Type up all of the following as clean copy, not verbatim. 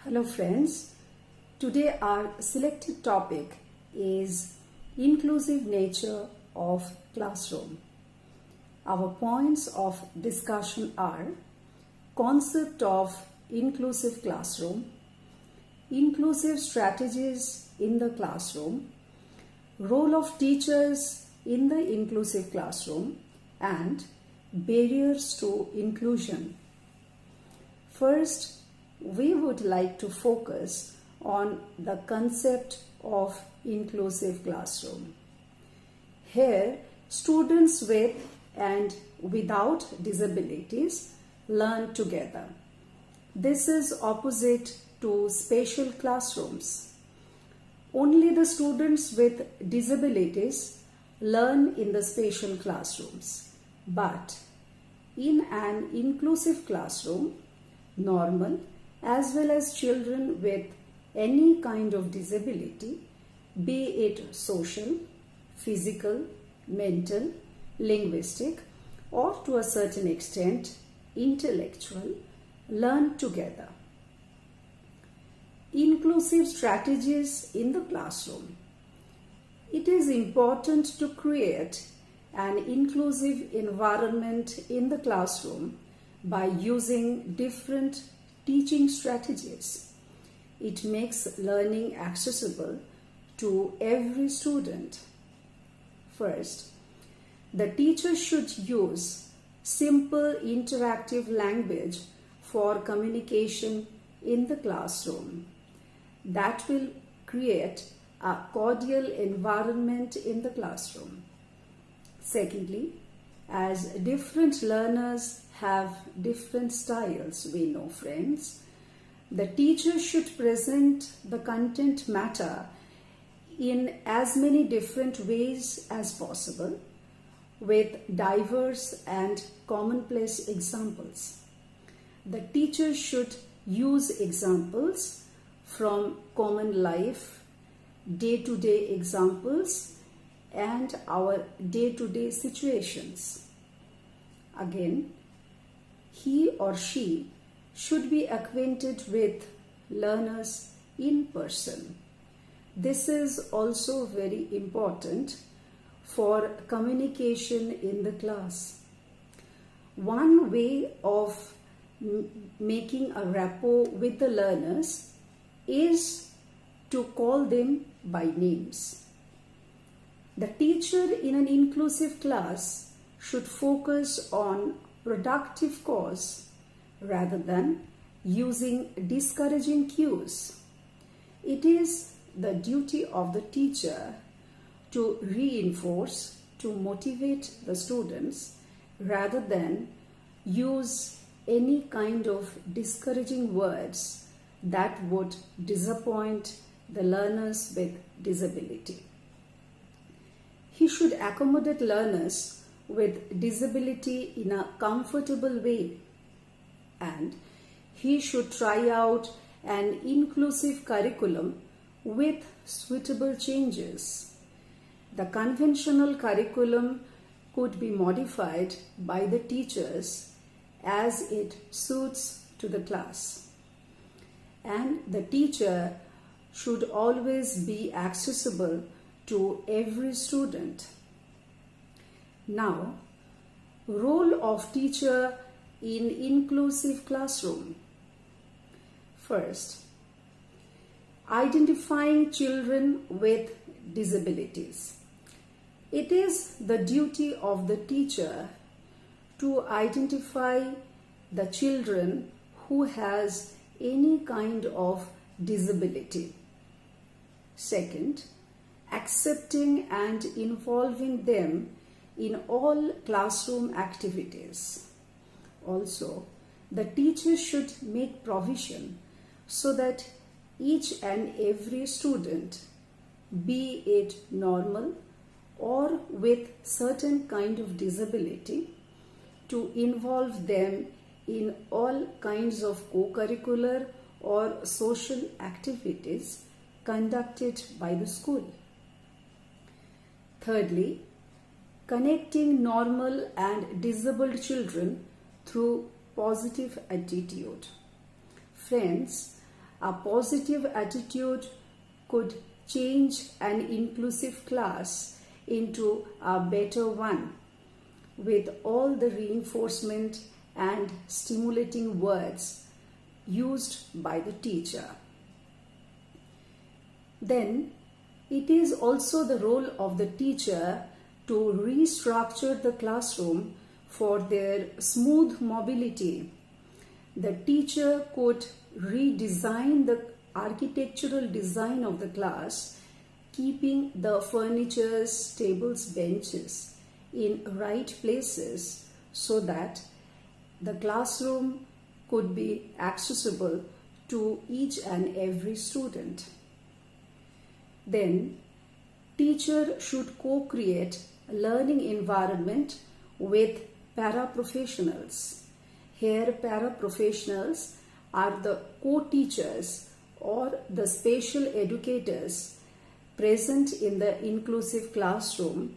Hello friends, today our selected topic is inclusive nature of classroom. Our points of discussion are concept of inclusive classroom, inclusive strategies in the classroom, role of teachers in the inclusive classroom, and barriers to inclusion. First, we would like to focus on the concept of inclusive classroom. Here, students with and without disabilities learn together. This is opposite to special classrooms. Only the students with disabilities learn in the special classrooms. But in an inclusive classroom, normal as well as children with any kind of disability, be it social, physical, mental, linguistic, or to a certain extent intellectual, learn together. Inclusive strategies in the classroom. It is important to create an inclusive environment in the classroom by using different teaching strategies. It makes learning accessible to every student. First, the teacher should use simple interactive language for communication in the classroom. That will create a cordial environment in the classroom. Secondly, as different learners have different styles, we know friends, the teacher should present the content matter in as many different ways as possible with diverse and commonplace examples. The teacher should use examples from common life, day-to-day examples, and our day-to-day situations. Again, he or she should be acquainted with learners in person. This is also very important for communication in the class. One way of making a rapport with the learners is to call them by names. The teacher in an inclusive class should focus on productive cause rather than using discouraging cues. It is the duty of the teacher to reinforce, to motivate the students rather than use any kind of discouraging words that would disappoint the learners with disability. He should accommodate learners with disability in a comfortable way, and he should try out an inclusive curriculum with suitable changes. The conventional curriculum could be modified by the teachers as it suits to the class, and the teacher should always be accessible to every student. Now, role of teacher in inclusive classroom. First, identifying children with disabilities. It is the duty of the teacher to identify the children who has any kind of disability. Second, accepting and involving them in all classroom activities. Also, the teacher should make provision so that each and every student, be it normal or with certain kind of disability, to involve them in all kinds of co-curricular or social activities conducted by the school. Thirdly, connecting normal and disabled children through positive attitude. Friends, a positive attitude could change an inclusive class into a better one, with all the reinforcement and stimulating words used by the teacher. Then, it is also the role of the teacher to restructure the classroom for their smooth mobility. The teacher could redesign the architectural design of the class, keeping the furnitures, tables, benches in right places so that the classroom could be accessible to each and every student. Then, teacher should co-create a learning environment with paraprofessionals. Here, paraprofessionals are the co-teachers or the special educators present in the inclusive classroom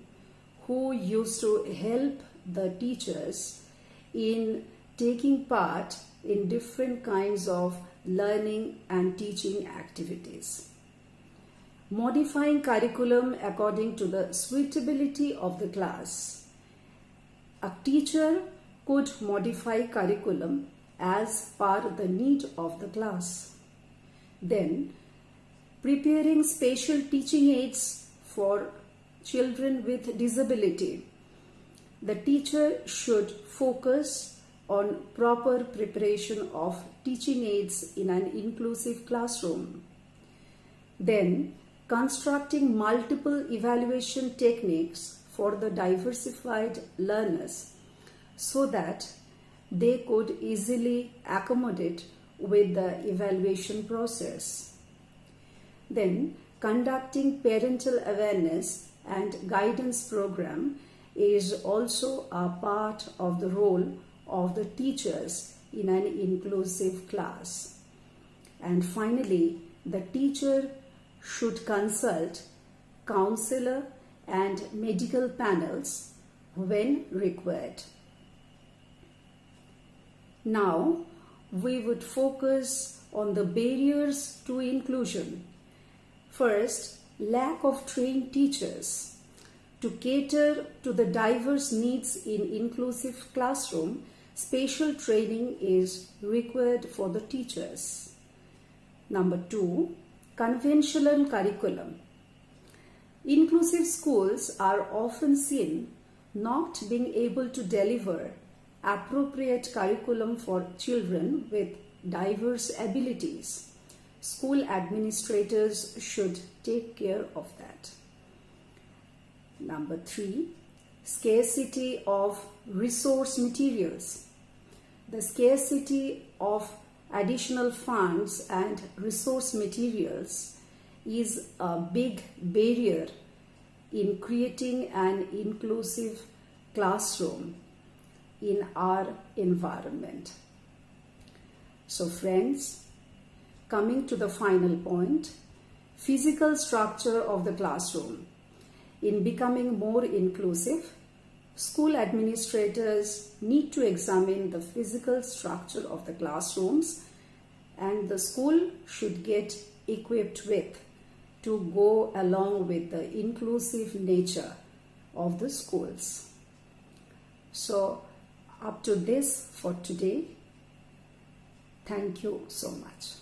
who used to help the teachers in taking part in different kinds of learning and teaching activities. Modifying curriculum according to the suitability of the class. A teacher could modify curriculum as per the need of the class. Then, preparing special teaching aids for children with disability. The teacher should focus on proper preparation of teaching aids in an inclusive classroom. Then, constructing multiple evaluation techniques for the diversified learners so that they could easily accommodate with the evaluation process. Then, conducting parental awareness and guidance program is also a part of the role of the teachers in an inclusive class. And finally, the teacher should consult counselor and medical panels when required. Now, we would focus on the barriers to inclusion. First, lack of trained teachers. To cater to the diverse needs in inclusive classroom, special training is required for the teachers. Number 2, conventional curriculum. Inclusive schools are often seen not being able to deliver appropriate curriculum for children with diverse abilities. School administrators should take care of that. Number 3, scarcity of resource materials. The scarcity of additional funds and resource materials is a big barrier in creating an inclusive classroom in our environment. So friends, coming to the final point, physical structure of the classroom. In becoming more inclusive, school administrators need to examine the physical structure of the classrooms, and the school should get equipped with to go along with the inclusive nature of the schools. So, up to this for today. Thank you so much.